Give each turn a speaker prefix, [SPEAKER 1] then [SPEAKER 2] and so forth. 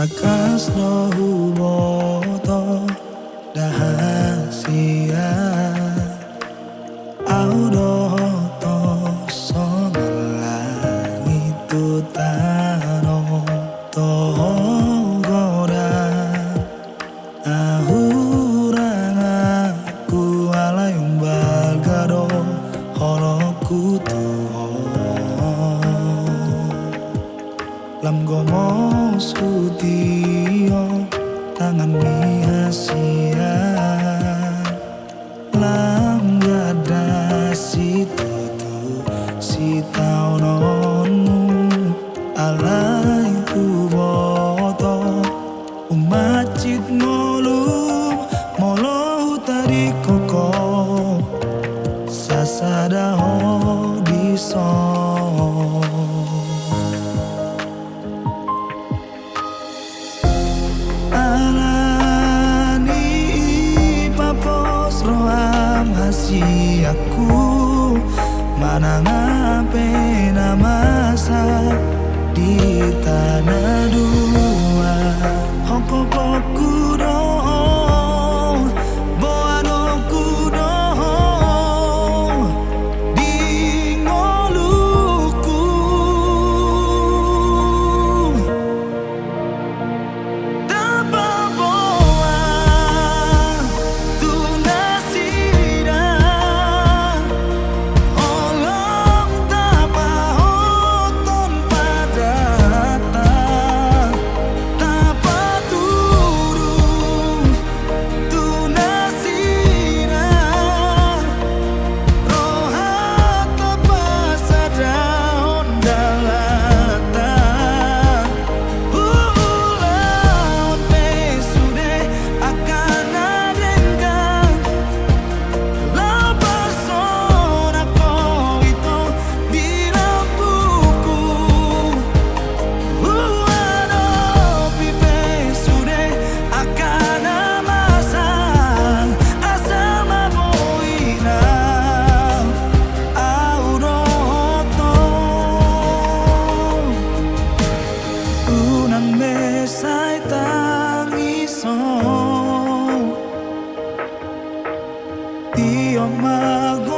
[SPEAKER 1] Rakasno huboto dahasia Audoto songelangi tutano toho godan ahurang aku alayung balgado holoku tuho lam gomo sutio tangan mihasia lam gada si tutu si taunonmu alai huboto umacit molum molo tadi koko sasada ho dison masih aku mana ngapain masa di tanah dua hokokku dohong boanoku dohong di ngoluku dapat boa sai tangiso Dio mago